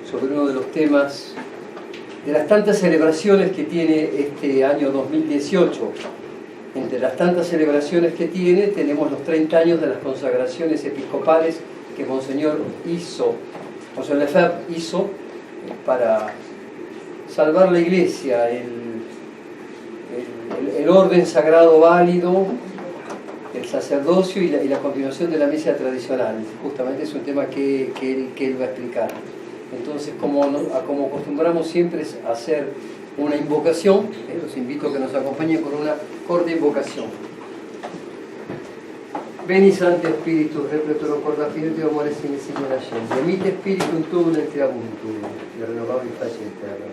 sobre uno de los temas de las tantas celebraciones que tiene este año 2018. Entre las tantas celebraciones que tiene, tenemos los 30 años de las consagraciones episcopales que Monseñor Lefebvre hizo para salvar la Iglesia, el orden sagrado válido, el sacerdocio y la continuación de la misa tradicional. Justamente es un tema que él va a explicar. Entonces, como acostumbramos siempre a hacer una invocación, los invito a que nos acompañen con una corta invocación. Veni Sancte Spiritus, repletor corda fidelity amores in insigne scientia, emite Spiritum tuum et creabuntur, et renovabili faciem terra.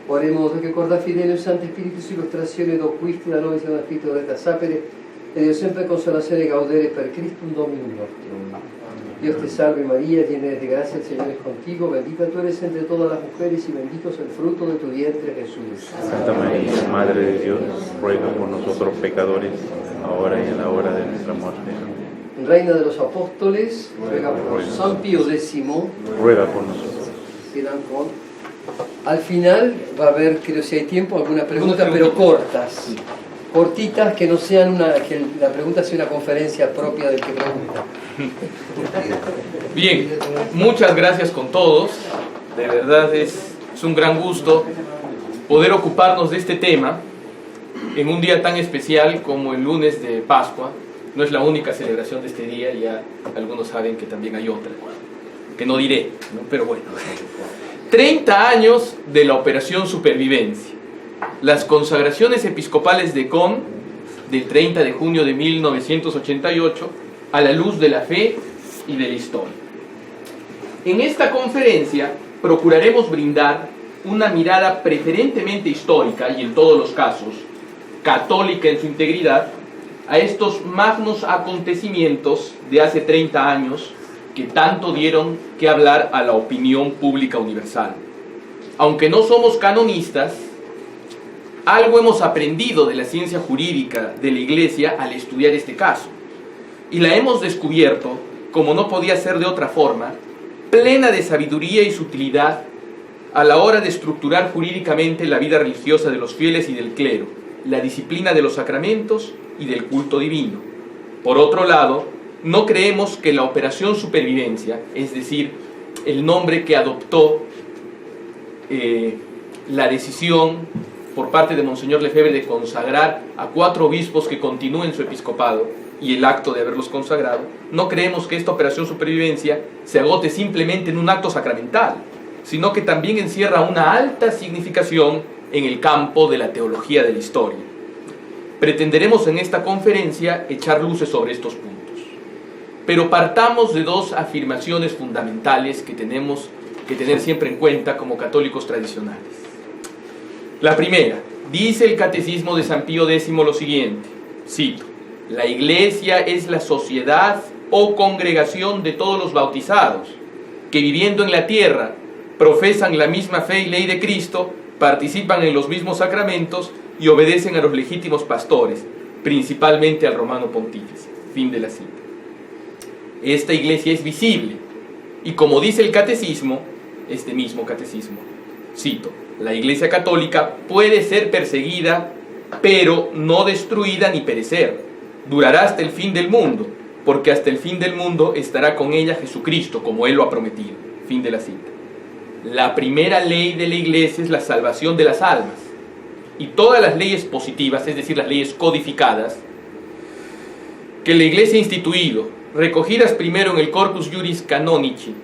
Oremos che corda fidelus Sancte Spiritus illustratione doquisti da nobis et spiritu reta sapere, e Dio sempre consolazione gaudere per Christum Dominum nostrum. Dios te salve María, llena de gracia, el Señor es contigo, bendita tú eres entre todas las mujeres y bendito es el fruto de tu vientre Jesús. Santa María, Madre de Dios, ruega por nosotros pecadores, ahora y en la hora de nuestra muerte. Reina de los apóstoles, ruega por San Pío X, ruega por nosotros. Al final va a haber, creo si hay tiempo, alguna pregunta, pero cortas. Cortitas, que no sean que la pregunta sea una conferencia propia del que pregunta. Bien, muchas gracias con todos. De verdad es un gran gusto poder ocuparnos de este tema en un día tan especial como el lunes de Pascua. No es la única celebración de este día, ya algunos saben que también hay otra, que no diré, ¿no? Pero bueno. 30 años de la Operación Supervivencia. Las consagraciones episcopales de Con, del 30 de junio de 1988, a la luz de la fe y de la historia. En esta conferencia procuraremos brindar una mirada preferentemente histórica y en todos los casos católica en su integridad a estos magnos acontecimientos de hace 30 años que tanto dieron que hablar a la opinión pública universal. Aunque no somos canonistas, algo hemos aprendido de la ciencia jurídica de la Iglesia al estudiar este caso. Y la hemos descubierto, como no podía ser de otra forma, plena de sabiduría y sutilidad a la hora de estructurar jurídicamente la vida religiosa de los fieles y del clero, la disciplina de los sacramentos y del culto divino. Por otro lado, no creemos que la Operación Supervivencia, es decir, el nombre que adoptó la decisión por parte de Monseñor Lefebvre de consagrar a 4 obispos que continúen su episcopado y el acto de haberlos consagrado, no creemos que esta Operación Supervivencia se agote simplemente en un acto sacramental, sino que también encierra una alta significación en el campo de la teología de la historia. Pretenderemos en esta conferencia echar luces sobre estos puntos. Pero partamos de 2 afirmaciones fundamentales que tenemos que tener siempre en cuenta como católicos tradicionales. La primera, dice el Catecismo de San Pío X lo siguiente, cito: la Iglesia es la sociedad o congregación de todos los bautizados, que viviendo en la tierra profesan la misma fe y ley de Cristo, participan en los mismos sacramentos y obedecen a los legítimos pastores, principalmente al romano pontífice. Fin de la cita. Esta Iglesia es visible, y como dice el Catecismo, este mismo Catecismo, cito: la Iglesia católica puede ser perseguida, pero no destruida ni perecer. Durará hasta el fin del mundo, porque hasta el fin del mundo estará con ella Jesucristo, como Él lo ha prometido. Fin de la cita. La primera ley de la Iglesia es la salvación de las almas. Y todas las leyes positivas, es decir, las leyes codificadas, que la Iglesia ha instituido, recogidas primero en el Corpus Juris Canonici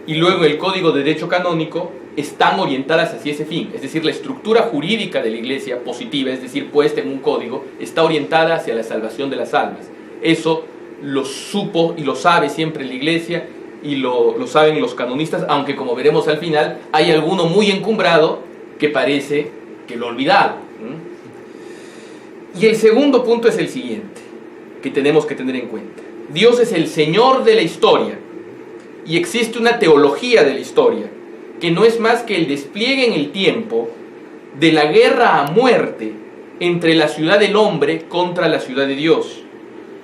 y luego en el Código de Derecho Canónico, están orientadas hacia ese fin. Es decir, la estructura jurídica de la Iglesia positiva, es decir, puesta en un código, está orientada hacia la salvación de las almas. Eso lo supo y lo sabe siempre la Iglesia y lo saben los canonistas, aunque como veremos al final, hay alguno muy encumbrado que parece que lo olvidaron. Y el segundo punto es el siguiente, que tenemos que tener en cuenta. Dios es el Señor de la historia y existe una teología de la historia que no es más que el despliegue en el tiempo de la guerra a muerte entre la ciudad del hombre contra la ciudad de Dios,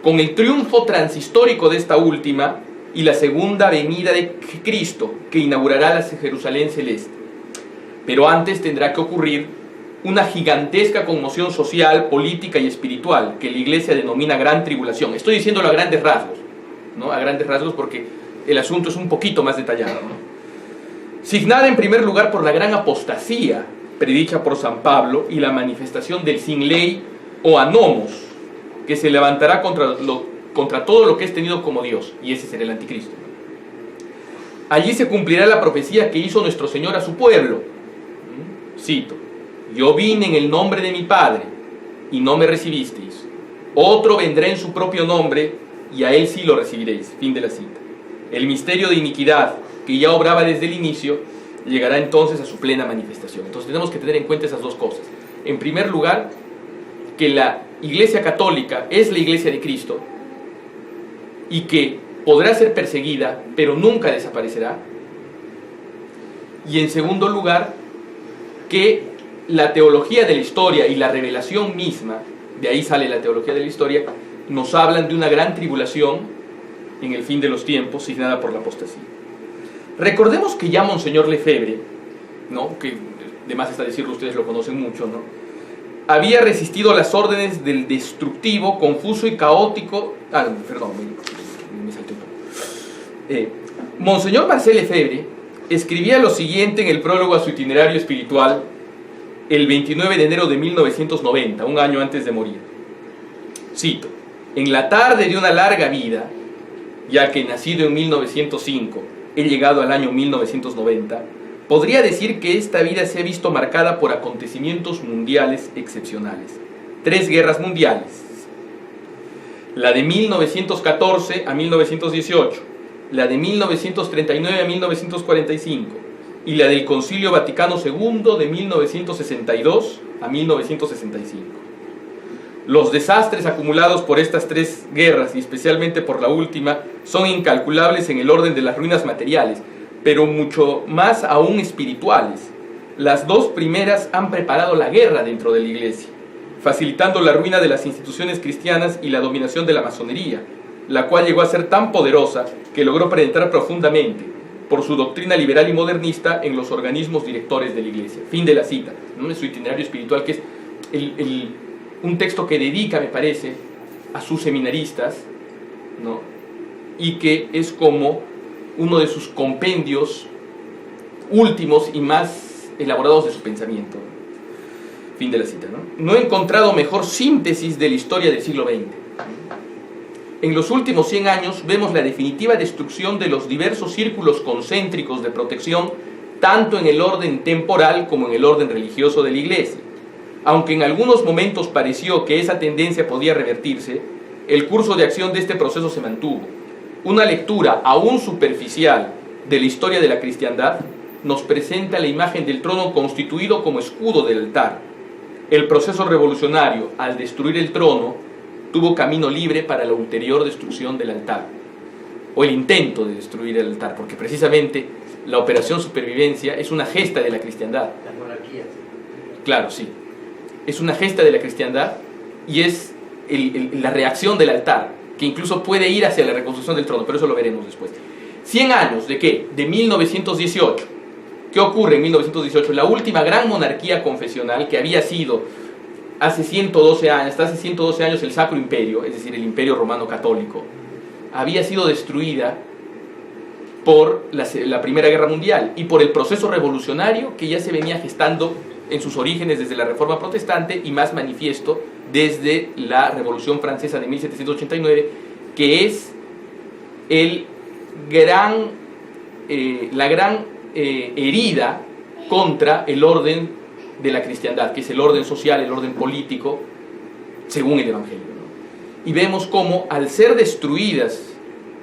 con el triunfo transhistórico de esta última y la segunda venida de Cristo, que inaugurará la Jerusalén celeste. Pero antes tendrá que ocurrir una gigantesca conmoción social, política y espiritual, que la Iglesia denomina gran tribulación. Estoy diciéndolo a grandes rasgos, ¿no? A grandes rasgos porque el asunto es un poquito más detallado, ¿no? Signada en primer lugar por la gran apostasía predicha por San Pablo y la manifestación del sin ley o anomos, que se levantará contra todo lo que es tenido como Dios, y ese será el anticristo. Allí se cumplirá la profecía que hizo nuestro Señor a su pueblo. Cito: yo vine en el nombre de mi Padre y no me recibisteis, otro vendrá en su propio nombre y a él sí lo recibiréis. Fin de la cita. El misterio de iniquidad, que ya obraba desde el inicio, llegará entonces a su plena manifestación. Entonces tenemos que tener en cuenta esas dos cosas. En primer lugar, que la Iglesia Católica es la Iglesia de Cristo y que podrá ser perseguida, pero nunca desaparecerá. Y en segundo lugar, que la teología de la historia y la revelación misma, de ahí sale la teología de la historia, nos hablan de una gran tribulación en el fin de los tiempos, signada por la apostasía. Recordemos que ya Monseñor Lefebvre, ¿no?, que de más está decirlo, ustedes lo conocen mucho, ¿no?, había resistido las órdenes del destructivo, confuso y caótico... me salté un poco. Monseñor Marcel Lefebvre escribía lo siguiente en el prólogo a su itinerario espiritual el 29 de enero de 1990, un año antes de morir. Cito: en la tarde de una larga vida, ya que nacido en 1905, he llegado al año 1990, podría decir que esta vida se ha visto marcada por acontecimientos mundiales excepcionales. 3 guerras mundiales: la de 1914 a 1918, la de 1939 a 1945 y la del Concilio Vaticano II de 1962 a 1965. Los desastres acumulados por estas 3 guerras, y especialmente por la última, son incalculables en el orden de las ruinas materiales, pero mucho más aún espirituales. Las 2 primeras han preparado la guerra dentro de la Iglesia, facilitando la ruina de las instituciones cristianas y la dominación de la masonería, la cual llegó a ser tan poderosa que logró penetrar profundamente, por su doctrina liberal y modernista, en los organismos directores de la Iglesia. Fin de la cita, ¿no?, de su itinerario espiritual, que es un texto que dedica, me parece, a sus seminaristas, ¿no?, y que es como uno de sus compendios últimos y más elaborados de su pensamiento. Fin de la cita, ¿no? No he encontrado mejor síntesis de la historia del siglo XX. En los últimos 100 años vemos la definitiva destrucción de los diversos círculos concéntricos de protección, tanto en el orden temporal como en el orden religioso de la Iglesia. Aunque en algunos momentos pareció que esa tendencia podía revertirse, el curso de acción de este proceso se mantuvo. Una lectura aún superficial de la historia de la cristiandad nos presenta la imagen del trono constituido como escudo del altar. El proceso revolucionario, al destruir el trono, tuvo camino libre para la ulterior destrucción del altar, o el intento de destruir el altar, porque precisamente la operación supervivencia es una gesta de la cristiandad. Las monarquías. Claro, sí. Es una gesta de la cristiandad y es la reacción del altar, que incluso puede ir hacia la reconstrucción del trono, pero eso lo veremos después. 100 años ¿de qué? De 1918. ¿Qué ocurre en 1918? La última gran monarquía confesional, que había sido hace 112 años, hasta hace 112 años el Sacro Imperio, es decir, el Imperio Romano Católico, había sido destruida por la Primera Guerra Mundial y por el proceso revolucionario que ya se venía gestando en sus orígenes desde la Reforma Protestante y más manifiesto desde la Revolución Francesa de 1789, que es la gran herida contra el orden de la cristiandad, que es el orden social, el orden político, según el Evangelio, ¿no? Y vemos cómo al ser destruidas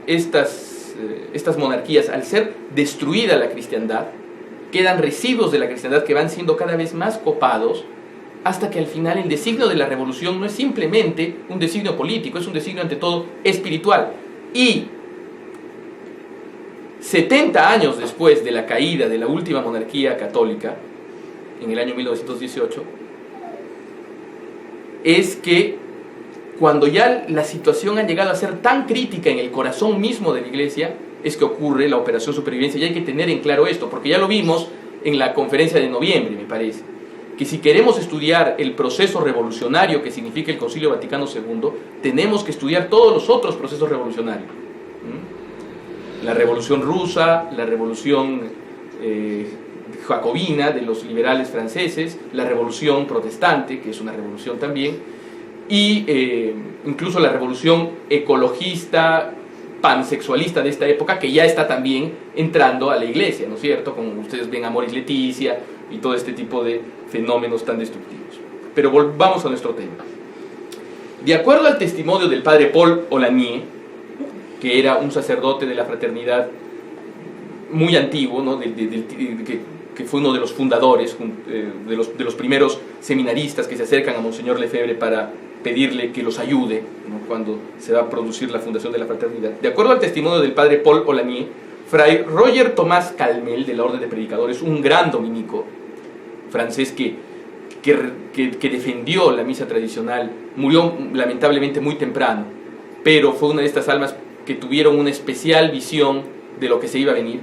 estas monarquías, al ser destruida la cristiandad, quedan residuos de la cristiandad que van siendo cada vez más copados, hasta que al final el designio de la revolución no es simplemente un designio político, es un designio ante todo espiritual. Y 70 años después de la caída de la última monarquía católica, en el año 1918, es que cuando ya la situación ha llegado a ser tan crítica en el corazón mismo de la iglesia, es que ocurre la operación supervivencia. Y hay que tener en claro esto, porque ya lo vimos en la conferencia de noviembre, me parece, que si queremos estudiar el proceso revolucionario que significa el Concilio Vaticano II, tenemos que estudiar todos los otros procesos revolucionarios. La revolución rusa, la revolución jacobina de los liberales franceses, la revolución protestante, que es una revolución también, y incluso la revolución ecologista, pansexualista de esta época, que ya está también entrando a la iglesia, ¿no es cierto? Como ustedes ven, Amoris Laetitia y todo este tipo de fenómenos tan destructivos. Pero volvamos a nuestro tema. De acuerdo al testimonio del padre Paul Olanier, que era un sacerdote de la fraternidad muy antiguo, ¿no? que fue uno de los fundadores, de los primeros seminaristas que se acercan a Monseñor Lefebvre para pedirle que los ayude, ¿no? Cuando se va a producir la fundación de la fraternidad. De acuerdo al testimonio del padre Paul Olanier, fray Roger Tomás Calmel, de la Orden de Predicadores, un gran dominico francés que defendió la misa tradicional, murió lamentablemente muy temprano, pero fue una de estas almas que tuvieron una especial visión de lo que se iba a venir.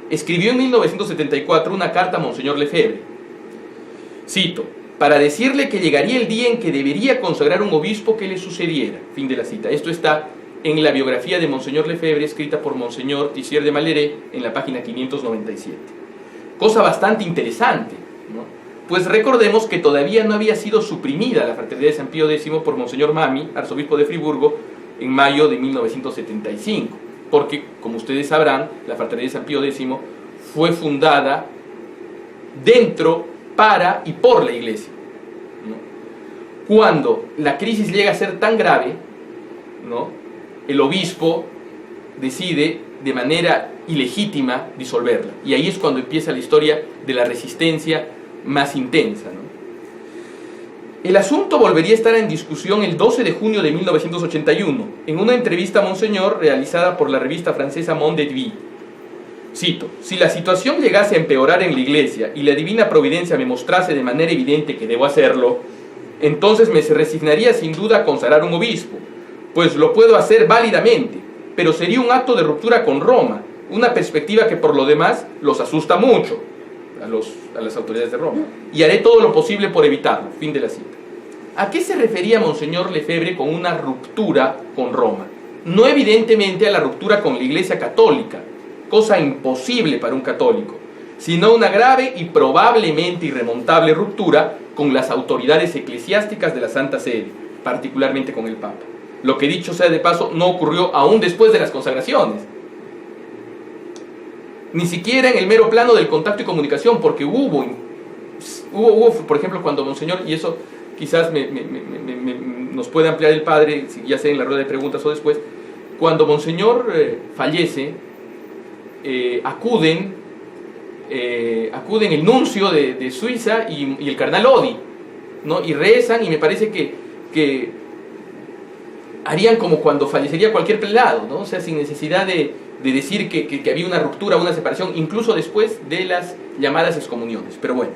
Escribió en 1974 una carta a Monseñor Lefebvre. Cito: para decirle que llegaría el día en que debería consagrar un obispo que le sucediera. Fin de la cita. Esto está en la biografía de Monseñor Lefebvre, escrita por Monseñor Tissier de Malheré, en la página 597. Cosa bastante interesante, ¿no? Pues recordemos que todavía no había sido suprimida la fraternidad de San Pío X por Monseñor Mami, arzobispo de Friburgo, en mayo de 1975. Porque, como ustedes sabrán, la fraternidad de San Pío X fue fundada dentro, para y por la iglesia, ¿no? Cuando la crisis llega a ser tan grave, ¿no? El obispo decide de manera ilegítima disolverla. Y ahí es cuando empieza la historia de la resistencia más intensa, ¿no? El asunto volvería a estar en discusión el 12 de junio de 1981, en una entrevista a Monseñor realizada por la revista francesa Monde de Vie. Cito: si la situación llegase a empeorar en la iglesia y la divina providencia me mostrase de manera evidente que debo hacerlo, entonces me resignaría sin duda a consagrar un obispo, pues lo puedo hacer válidamente, pero sería un acto de ruptura con Roma, una perspectiva que por lo demás los asusta mucho a las autoridades de Roma, y haré todo lo posible por evitarlo. Fin de la cita. ¿A qué se refería Monseñor Lefebvre con una ruptura con Roma? No evidentemente a la ruptura con la Iglesia Católica, cosa imposible para un católico, sino una grave y probablemente irremontable ruptura con las autoridades eclesiásticas de la Santa Sede, particularmente con el Papa. Lo que, dicho sea de paso, no ocurrió aún después de las consagraciones, ni siquiera en el mero plano del contacto y comunicación, porque hubo por ejemplo, cuando Monseñor, y eso quizás nos puede ampliar el padre, ya sea en la rueda de preguntas o después, cuando Monseñor fallece, acuden el nuncio de Suiza y el cardenal Lodi, ¿no? Y rezan, y me parece que harían como cuando fallecería cualquier prelado, ¿no? O sea, sin necesidad de decir que había una ruptura, una separación, incluso después de las llamadas excomuniones. Pero bueno,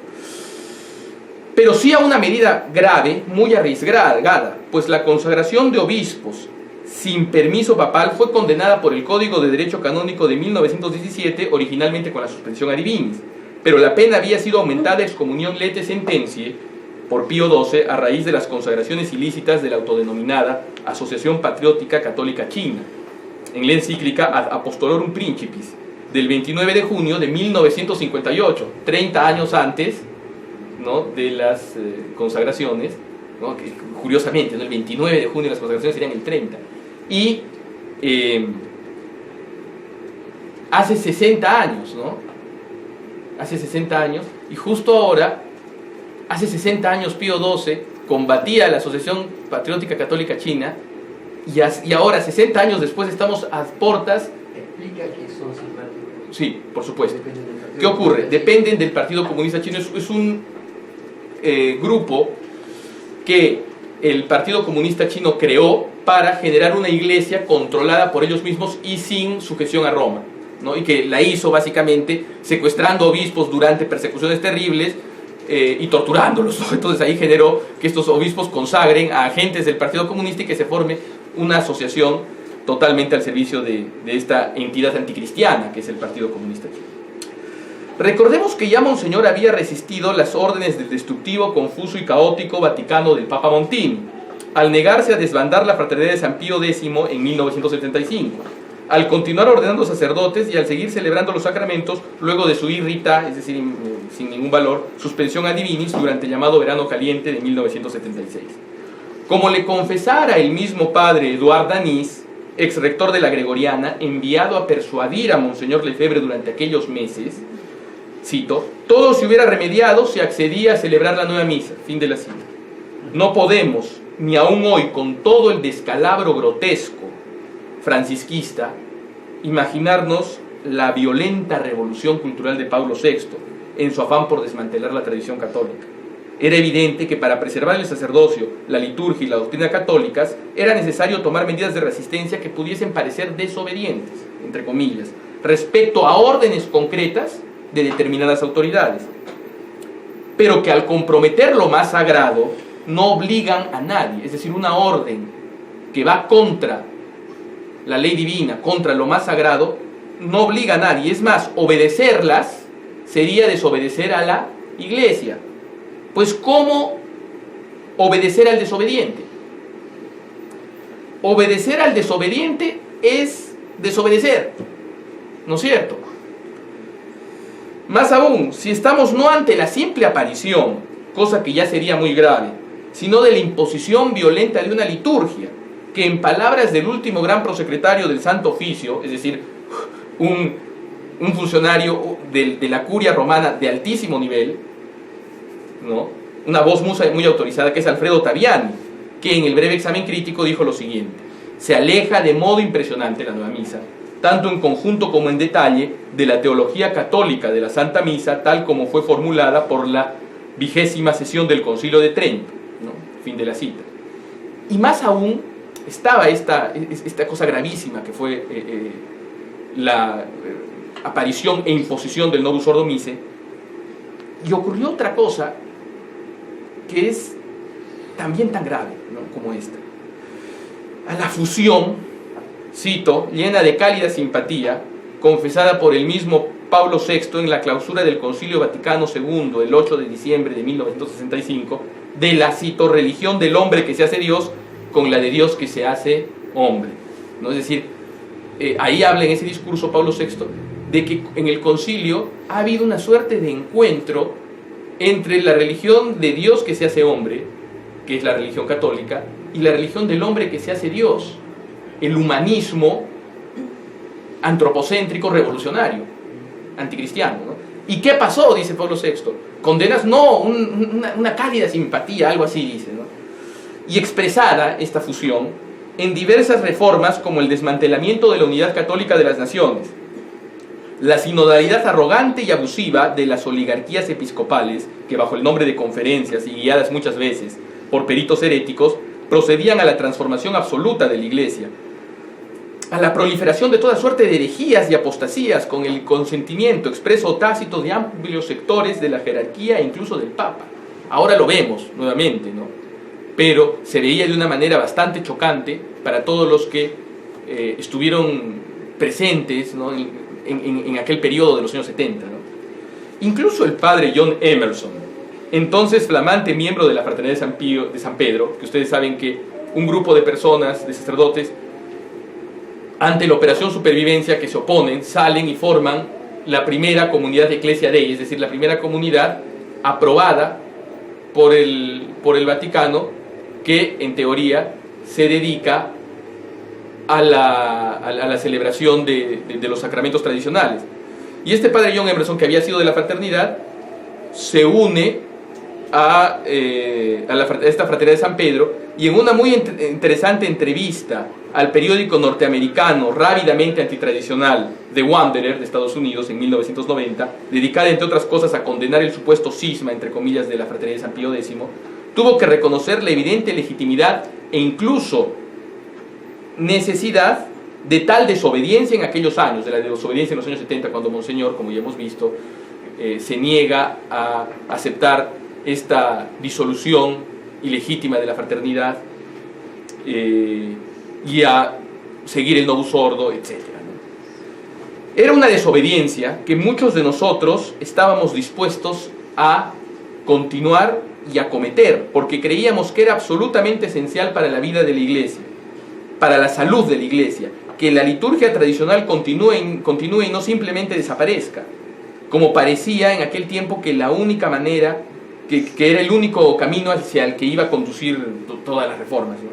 pero sí a una medida grave, muy arriesgada, pues la consagración de obispos sin permiso papal fue condenada por el Código de Derecho Canónico de 1917, originalmente con la suspensión a divinis, pero la pena había sido aumentada excomunión lete sententiae por Pío XII a raíz de las consagraciones ilícitas de la autodenominada Asociación Patriótica Católica China, en la encíclica Ad Apostolorum Principis del 29 de junio de 1958, 30 años antes, ¿no?, de las consagraciones, ¿no? Que, curiosamente, ¿no?, el 29 de junio las consagraciones serían el 30, y hace 60 años, ¿no? Hace 60 años, y justo ahora, hace 60 años Pío XII combatía a la Asociación Patriótica Católica China, y ahora, 60 años después, estamos a portas. Explica que son simpáticos. Sí, por supuesto. ¿Qué ocurre? Dependen del Partido Comunista Chino. Es un grupo que el Partido Comunista Chino creó para generar una iglesia controlada por ellos mismos y sin sujeción a Roma, ¿no? Y que la hizo básicamente secuestrando obispos durante persecuciones terribles, y torturándolos, ¿no? Entonces ahí generó que estos obispos consagren a agentes del Partido Comunista y que se forme una asociación totalmente al servicio de esta entidad anticristiana que es el Partido Comunista. Recordemos que ya Monseñor había resistido las órdenes del destructivo, confuso y caótico Vaticano del Papa Montini, al negarse a desbandar la Fraternidad de San Pío X en 1975, al continuar ordenando sacerdotes y al seguir celebrando los sacramentos luego de su irrita, es decir, sin ningún valor, suspensión ad divinis durante el llamado Verano Caliente de 1976. Como le confesara el mismo padre Eduard Danís, ex rector de la Gregoriana, enviado a persuadir a Monseñor Lefebvre durante aquellos meses, cito, todo se hubiera remediado si accedía a celebrar la nueva misa, fin de la cita. No podemos, ni aún hoy, con todo el descalabro grotesco francisquista, imaginarnos la violenta revolución cultural de Pablo VI en su afán por desmantelar la tradición católica. Era evidente que para preservar el sacerdocio, la liturgia y la doctrina católicas era necesario tomar medidas de resistencia que pudiesen parecer desobedientes, entre comillas, respecto a órdenes concretas de determinadas autoridades, pero que al comprometer lo más sagrado no obligan a nadie, es decir, una orden que va contra la ley divina, contra lo más sagrado, no obliga a nadie. Es más, obedecerlas sería desobedecer a la Iglesia. Pues ¿cómo obedecer al desobediente? Obedecer al desobediente es desobedecer, ¿no es cierto? Más aún, si estamos no ante la simple aparición, cosa que ya sería muy grave, sino de la imposición violenta de una liturgia, que en palabras del último gran prosecretario del Santo Oficio, es decir, un funcionario de la curia romana de altísimo nivel, ¿no? Una voz muy autorizada, que es Alfredo Taviani, que en el breve examen crítico dijo lo siguiente: se aleja de modo impresionante la nueva misa, tanto en conjunto como en detalle, de la teología católica de la Santa Misa, tal como fue formulada por la 20ª sesión del Concilio de Trento, ¿no? Fin de la cita. Y más aún, estaba esta cosa gravísima que fue la aparición e imposición del Novus Ordo Missae, y ocurrió otra cosa que es también tan grave, ¿no?, como esta. A la fusión, cito, llena de cálida simpatía, confesada por el mismo Pablo VI en la clausura del Concilio Vaticano II el 8 de diciembre de 1965, de la, cito, religión del hombre que se hace Dios con la de Dios que se hace hombre, ¿no? Es decir, ahí habla en ese discurso Pablo VI de que en el concilio ha habido una suerte de encuentro entre la religión de Dios que se hace hombre, que es la religión católica, y la religión del hombre que se hace Dios, el humanismo antropocéntrico revolucionario, anticristiano, ¿no? ¿Y qué pasó?, dice Pablo VI. Condenas, no, una cálida simpatía, algo así dice, ¿no? Y expresada esta fusión en diversas reformas como el desmantelamiento de la unidad católica de las naciones, la sinodalidad arrogante y abusiva de las oligarquías episcopales que bajo el nombre de conferencias y guiadas muchas veces por peritos heréticos procedían a la transformación absoluta de la Iglesia, a la proliferación de toda suerte de herejías y apostasías con el consentimiento expreso o tácito de amplios sectores de la jerarquía e incluso del Papa. Ahora lo vemos nuevamente, ¿no? Pero se veía de una manera bastante chocante para todos los que estuvieron presentes, ¿no?, en aquel periodo de los años 70, ¿no? Incluso el padre John Emerson, entonces flamante miembro de la Fraternidad de San Pedro, que ustedes saben que un grupo de personas, de sacerdotes, ante la operación supervivencia que se oponen, salen y forman la primera comunidad de Ecclesia Dei, es decir, la primera comunidad aprobada por el Vaticano, que en teoría se dedica a la celebración de los sacramentos tradicionales. Y este padre John Emerson, que había sido de la fraternidad, se une a esta fraternidad de San Pedro, y en una muy interesante entrevista al periódico norteamericano rápidamente antitradicional The Wanderer de Estados Unidos en 1990, dedicada entre otras cosas a condenar el supuesto cisma, entre comillas, de la fraternidad de San Pío X, tuvo que reconocer la evidente legitimidad e incluso necesidad de tal desobediencia en aquellos años, de la desobediencia en los años 70, cuando Monseñor, como ya hemos visto, se niega a aceptar esta disolución ilegítima de la fraternidad y a seguir el novus ordo, etc. Era una desobediencia que muchos de nosotros estábamos dispuestos a continuar y a cometer, porque creíamos que era absolutamente esencial para la vida de la Iglesia, para la salud de la Iglesia, que la liturgia tradicional continúe y no simplemente desaparezca, como parecía en aquel tiempo que la única manera, que era el único camino hacia el que iba a conducir todas las reformas, ¿no?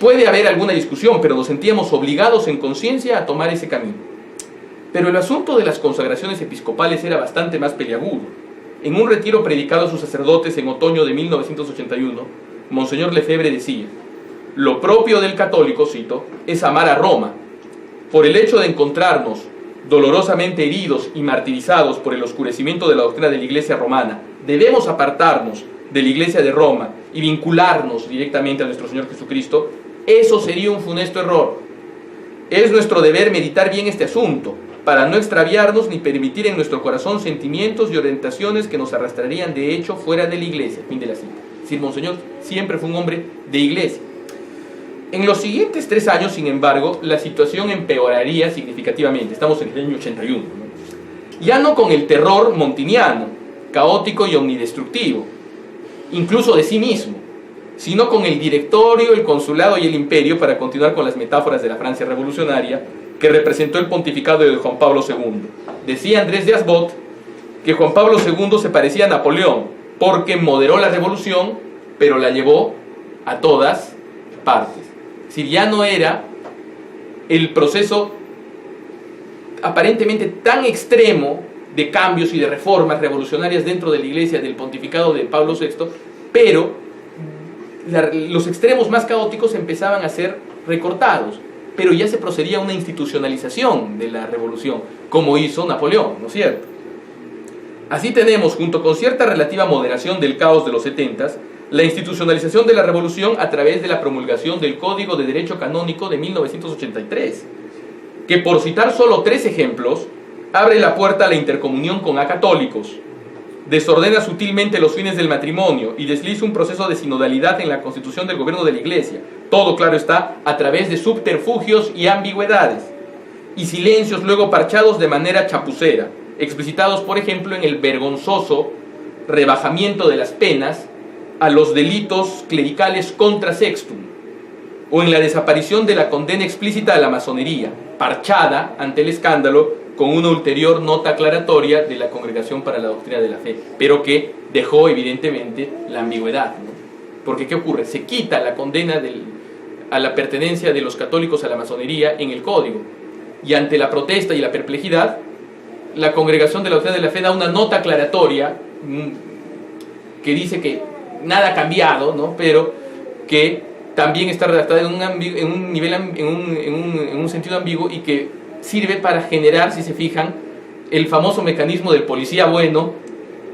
Puede haber alguna discusión, pero nos sentíamos obligados en conciencia a tomar ese camino. Pero el asunto de las consagraciones episcopales era bastante más peliagudo. En un retiro predicado a sus sacerdotes en otoño de 1981, Monseñor Lefebvre decía: lo propio del católico, cito, es amar a Roma. Por el hecho de encontrarnos dolorosamente heridos y martirizados por el oscurecimiento de la doctrina de la Iglesia romana, debemos apartarnos de la Iglesia de Roma y vincularnos directamente a nuestro Señor Jesucristo. Eso sería un funesto error. Es nuestro deber meditar bien este asunto, para no extraviarnos ni permitir en nuestro corazón sentimientos y orientaciones que nos arrastrarían de hecho fuera de la Iglesia. Fin de la cita. Es decir, Monseñor siempre fue un hombre de Iglesia. En los siguientes 3 años, sin embargo, la situación empeoraría significativamente. Estamos en el año 81, ¿no? Ya no con el terror montiniano, caótico y omnidestructivo, incluso de sí mismo, sino con el directorio, el consulado y el imperio, para continuar con las metáforas de la Francia revolucionaria, que representó el pontificado de Juan Pablo II. Decía Andrés de Asbot que Juan Pablo II se parecía a Napoleón, porque moderó la revolución, pero la llevó a todas partes. Si ya no era el proceso aparentemente tan extremo de cambios y de reformas revolucionarias dentro de la Iglesia del pontificado de Pablo VI, pero los extremos más caóticos empezaban a ser recortados, pero ya se procedía a una institucionalización de la revolución, como hizo Napoleón, ¿no es cierto? Así tenemos, junto con cierta relativa moderación del caos de los 70s, la institucionalización de la revolución a través de la promulgación del Código de Derecho Canónico de 1983, que, por citar solo 3 ejemplos, abre la puerta a la intercomunión con acatólicos, desordena sutilmente los fines del matrimonio y desliza un proceso de sinodalidad en la constitución del gobierno de la Iglesia. Todo, claro está, a través de subterfugios y ambigüedades, y silencios luego parchados de manera chapucera, explicitados, por ejemplo, en el vergonzoso rebajamiento de las penas a los delitos clericales contra sextum, o en la desaparición de la condena explícita a la masonería, parchada ante el escándalo con una ulterior nota aclaratoria de la Congregación para la Doctrina de la Fe, pero que dejó evidentemente la ambigüedad, ¿no? Porque ¿qué ocurre? Se quita la condena a la pertenencia de los católicos a la masonería en el código, y ante la protesta y la perplejidad, la Congregación de la Doctrina de la Fe da una nota aclaratoria que dice que nada ha cambiado, ¿no? Pero que también está redactada en un sentido ambiguo, y que sirve para generar, si se fijan, el famoso mecanismo del policía bueno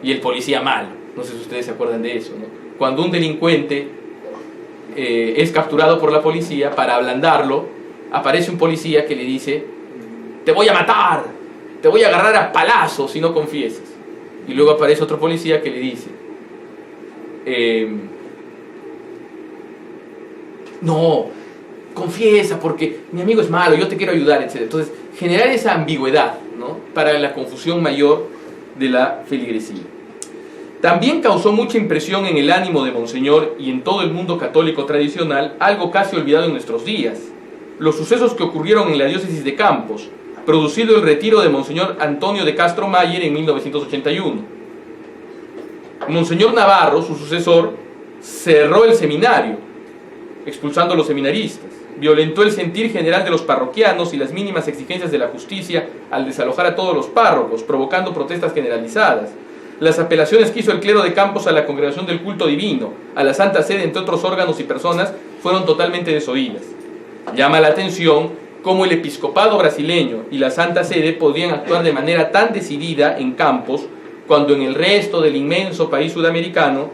y el policía malo. No sé si ustedes se acuerdan de eso, ¿no? Cuando un delincuente es capturado por la policía, para ablandarlo, aparece un policía que le dice: te voy a matar, te voy a agarrar a palazos si no confiesas. Y luego aparece otro policía que le dice: no, confiesa porque mi amigo es malo, yo te quiero ayudar, etc. Entonces, generar esa ambigüedad, ¿no?, para la confusión mayor de la feligresía. También causó mucha impresión en el ánimo de Monseñor y en todo el mundo católico tradicional algo casi olvidado en nuestros días: los sucesos que ocurrieron en la diócesis de Campos, producido el retiro de Monseñor Antonio de Castro Mayer en 1981. Monseñor Navarro, su sucesor, cerró el seminario, expulsando a los seminaristas, violentó el sentir general de los parroquianos y las mínimas exigencias de la justicia al desalojar a todos los párrocos, provocando protestas generalizadas. Las apelaciones que hizo el clero de Campos a la Congregación del Culto Divino, a la Santa Sede, entre otros órganos y personas, fueron totalmente desoídas. Llama la atención cómo el episcopado brasileño y la Santa Sede podían actuar de manera tan decidida en Campos, cuando en el resto del inmenso país sudamericano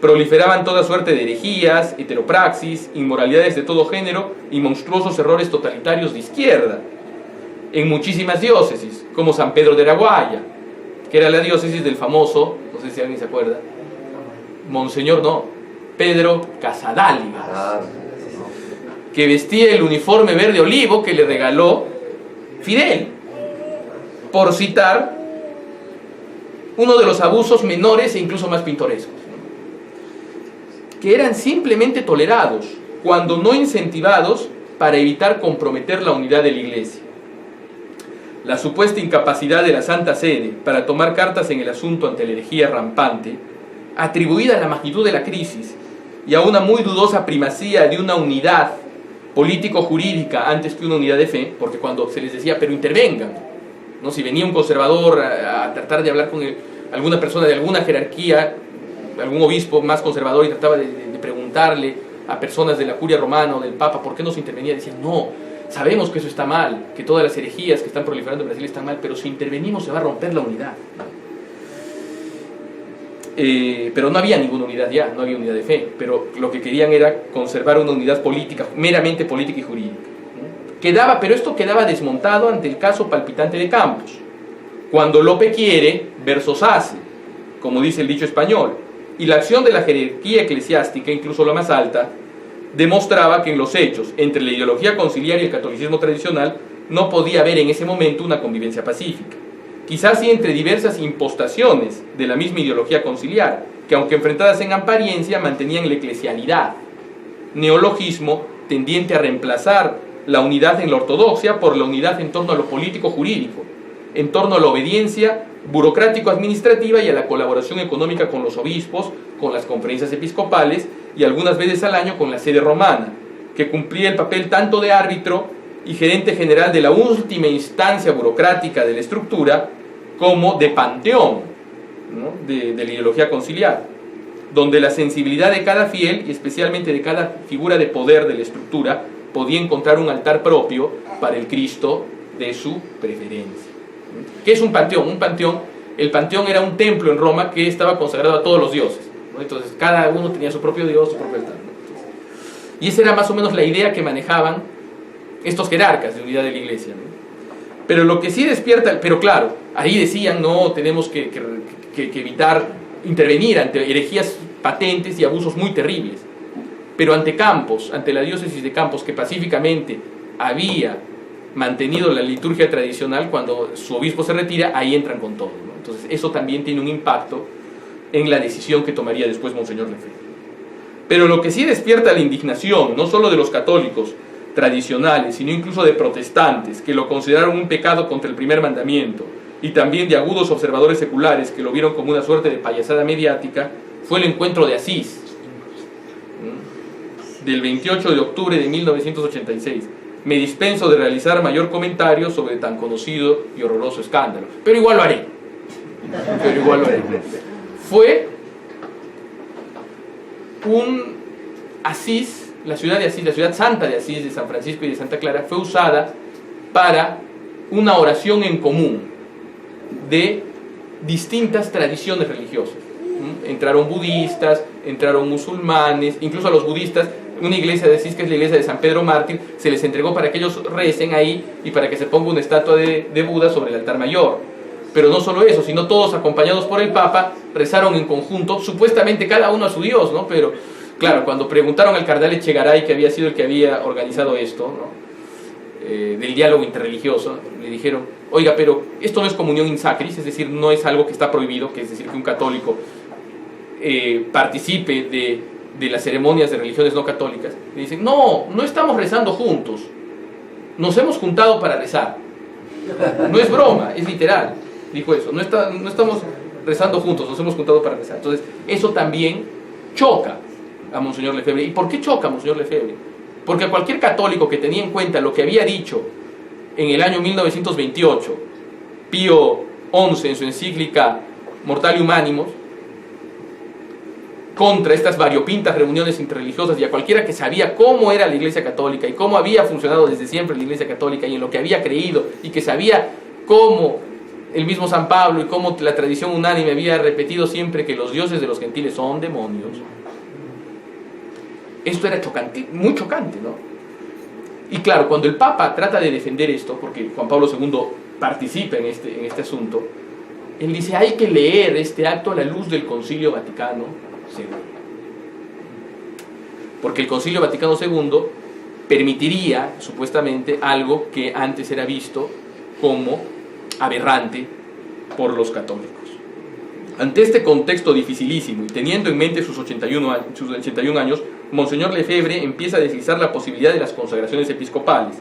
proliferaban toda suerte de herejías, heteropraxis, inmoralidades de todo género y monstruosos errores totalitarios de izquierda. En muchísimas diócesis, como San Pedro de Araguaia, que era la diócesis del famoso, no sé si alguien se acuerda, Pedro Casadalga, que vestía el uniforme verde olivo que le regaló Fidel, por citar uno de los abusos menores e incluso más pintorescos, que eran simplemente tolerados, cuando no incentivados, para evitar comprometer la unidad de la Iglesia. La supuesta incapacidad de la Santa Sede para tomar cartas en el asunto ante la herejía rampante, atribuida a la magnitud de la crisis y a una muy dudosa primacía de una unidad político-jurídica antes que una unidad de fe, porque cuando se les decía, pero intervengan, ¿no? Si venía un conservador a tratar de hablar con alguna persona de alguna jerarquía, algún obispo más conservador, y trataba de preguntarle a personas de la curia romana o del papa por qué no se intervenía, decían, no, sabemos que eso está mal, que todas las herejías que están proliferando en Brasil están mal, pero si intervenimos se va a romper la unidad. Pero no había ninguna unidad ya, no había unidad de fe, pero lo que querían era conservar una unidad política, meramente política y jurídica. Pero esto quedaba desmontado ante el caso palpitante de Campos. Cuando Lope quiere, versos hace, como dice el dicho español, y la acción de la jerarquía eclesiástica, incluso la más alta, demostraba que en los hechos, entre la ideología conciliar y el catolicismo tradicional, no podía haber en ese momento una convivencia pacífica. Quizás sí entre diversas impostaciones de la misma ideología conciliar, que aunque enfrentadas en apariencia mantenían la eclesialidad, neologismo tendiente a reemplazar la unidad en la ortodoxia por la unidad en torno a lo político-jurídico, en torno a la obediencia burocrático-administrativa y a la colaboración económica con los obispos, con las conferencias episcopales y algunas veces al año con la sede romana, que cumplía el papel tanto de árbitro y gerente general de la última instancia burocrática de la estructura, como de panteón, ¿no? de la ideología conciliar, donde la sensibilidad de cada fiel y especialmente de cada figura de poder de la estructura podía encontrar un altar propio para el Cristo de su preferencia. ¿Qué es un panteón? El panteón era un templo en Roma que estaba consagrado a todos los dioses, ¿no? Entonces cada uno tenía su propio dios, su propio altar, ¿no? Y esa era más o menos la idea que manejaban estos jerarcas de unidad de la Iglesia, ¿no? Pero lo que sí despierta, pero claro, ahí decían, no, tenemos que evitar intervenir ante herejías patentes y abusos muy terribles. Pero ante Campos, ante la diócesis de Campos, que pacíficamente había mantenido la liturgia tradicional, cuando su obispo se retira, ahí entran con todo, ¿no? Entonces eso también tiene un impacto en la decisión que tomaría después Monseñor Lefebvre. Pero lo que sí despierta la indignación, no solo de los católicos tradicionales, sino incluso de protestantes, que lo consideraron un pecado contra el primer mandamiento, y también de agudos observadores seculares que lo vieron como una suerte de payasada mediática, fue el encuentro de Asís, del 28 de octubre de 1986. Me dispenso de realizar mayor comentario sobre tan conocido y horroroso escándalo, pero igual lo haré. Fue un Asís, la ciudad de Asís, la ciudad santa de Asís, de San Francisco y de Santa Clara, fue usada para una oración en común de distintas tradiciones religiosas. Entraron budistas, entraron musulmanes, incluso a los budistas, una iglesia de Asís, que es la iglesia de San Pedro Mártir, se les entregó para que ellos recen ahí y para que se ponga una estatua de Buda sobre el altar mayor. Pero no solo eso, sino todos acompañados por el Papa rezaron en conjunto, supuestamente cada uno a su Dios, ¿no? Pero claro, cuando preguntaron al cardenal Echegaray, que había sido el que había organizado esto, ¿no? Del diálogo interreligioso, le dijeron, oiga, pero esto no es comunión in sacris, es decir, no es algo que está prohibido, que es decir, que un católico participe de las ceremonias de religiones no católicas. Le dicen, no estamos rezando juntos, nos hemos juntado para rezar, no es broma, es literal, dijo eso, no estamos rezando juntos, nos hemos juntado para rezar. Entonces eso también choca a Monseñor Lefebvre. ¿Y por qué choca a Monseñor Lefebvre? Porque a cualquier católico que tenía en cuenta lo que había dicho en el año 1928 Pío XI en su encíclica Mortalium Animos contra estas variopintas reuniones interreligiosas, y a cualquiera que sabía cómo era la Iglesia Católica y cómo había funcionado desde siempre la Iglesia Católica y en lo que había creído, y que sabía cómo el mismo San Pablo y cómo la tradición unánime había repetido siempre que los dioses de los gentiles son demonios, esto era chocante, muy chocante, ¿no? Y claro, cuando el Papa trata de defender esto, porque Juan Pablo II participa en este asunto, Él dice, hay que leer este acto a la luz del Concilio Vaticano II. Porque el Concilio Vaticano II permitiría, supuestamente, algo que antes era visto como aberrante por los católicos. Ante este contexto dificilísimo y teniendo en mente sus 81 años, Monseñor Lefebvre empieza a deslizar la posibilidad de las consagraciones episcopales.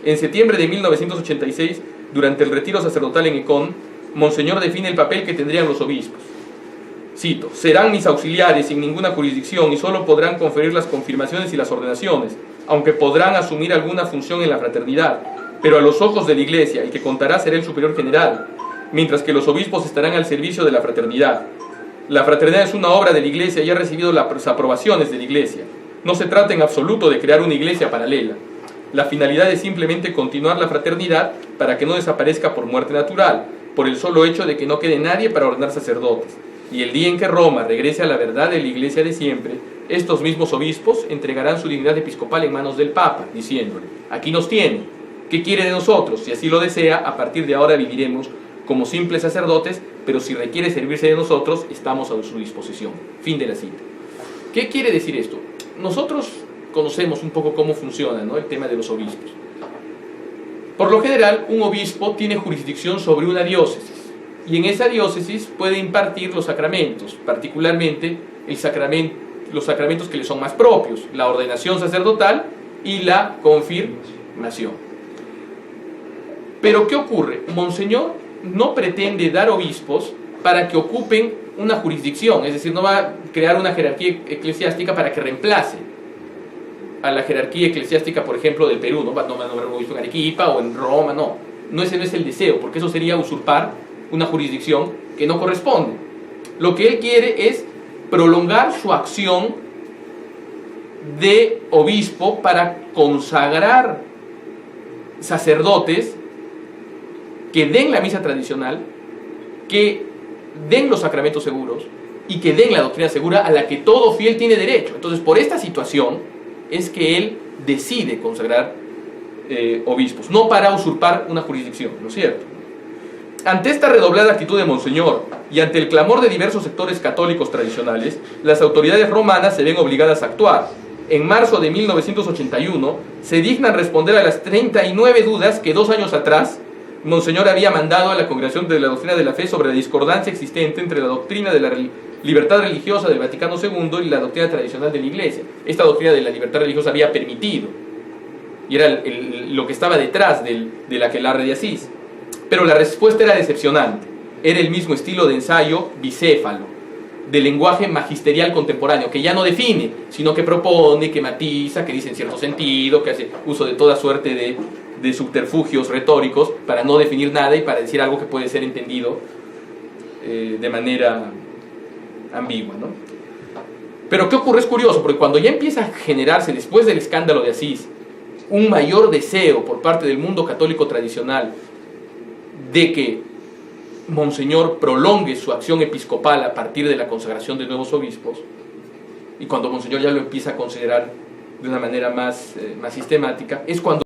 En septiembre de 1986, durante el retiro sacerdotal en Ecón, Monseñor define el papel que tendrían los obispos. Cito: serán mis auxiliares sin ninguna jurisdicción y solo podrán conferir las confirmaciones y las ordenaciones, aunque podrán asumir alguna función en la fraternidad, pero a los ojos de la Iglesia el que contará será el superior general, mientras que los obispos estarán al servicio de la fraternidad. La fraternidad es una obra de la Iglesia y ha recibido las aprobaciones de la Iglesia. No se trata en absoluto de crear una iglesia paralela. La finalidad es simplemente continuar la fraternidad para que no desaparezca por muerte natural, por el solo hecho de que no quede nadie para ordenar sacerdotes. Y el día en que Roma regrese a la verdad de la Iglesia de siempre, estos mismos obispos entregarán su dignidad episcopal en manos del Papa, diciéndole: aquí nos tiene, ¿qué quiere de nosotros? Si así lo desea, a partir de ahora viviremos como simples sacerdotes, pero si requiere servirse de nosotros, estamos a su disposición. Fin de la cita. ¿Qué quiere decir esto? Nosotros conocemos un poco cómo funciona, ¿no?, el tema de los obispos. Por lo general, un obispo tiene jurisdicción sobre una diócesis, y en esa diócesis puede impartir los sacramentos, particularmente los sacramentos que le son más propios, la ordenación sacerdotal y la confirmación. Pero ¿qué ocurre? Monseñor no pretende dar obispos para que ocupen una jurisdicción, es decir, no va a crear una jerarquía eclesiástica para que reemplace a la jerarquía eclesiástica, por ejemplo, del Perú, no va a nombrar un obispo en Arequipa o en Roma, no, ese no es el deseo, porque eso sería usurpar una jurisdicción que no corresponde. Lo que él quiere es prolongar su acción de obispo para consagrar sacerdotes que den la misa tradicional, que den los sacramentos seguros y que den la doctrina segura a la que todo fiel tiene derecho. Entonces, por esta situación es que él decide consagrar obispos, no para usurpar una jurisdicción, ¿no es cierto? Ante esta redoblada actitud de Monseñor y ante el clamor de diversos sectores católicos tradicionales, las autoridades romanas se ven obligadas a actuar. En marzo de 1981 se dignan responder a las 39 dudas que 2 años atrás Monseñor había mandado a la Congregación de la Doctrina de la Fe sobre la discordancia existente entre la doctrina de la libertad religiosa del Vaticano II y la doctrina tradicional de la Iglesia. Esta doctrina de la libertad religiosa había permitido, y era lo que estaba detrás del aquelarre de Asís. Pero la respuesta era decepcionante. Era el mismo estilo de ensayo bicéfalo, de lenguaje magisterial contemporáneo, que ya no define, sino que propone, que matiza, que dice en cierto sentido, que hace uso de toda suerte de subterfugios retóricos para no definir nada y para decir algo que puede ser entendido de manera ambigua, ¿no? Pero ¿qué ocurre? Es curioso, porque cuando ya empieza a generarse, después del escándalo de Asís, un mayor deseo por parte del mundo católico tradicional de que Monseñor prolongue su acción episcopal a partir de la consagración de nuevos obispos, y cuando Monseñor ya lo empieza a considerar de una manera más sistemática, es cuando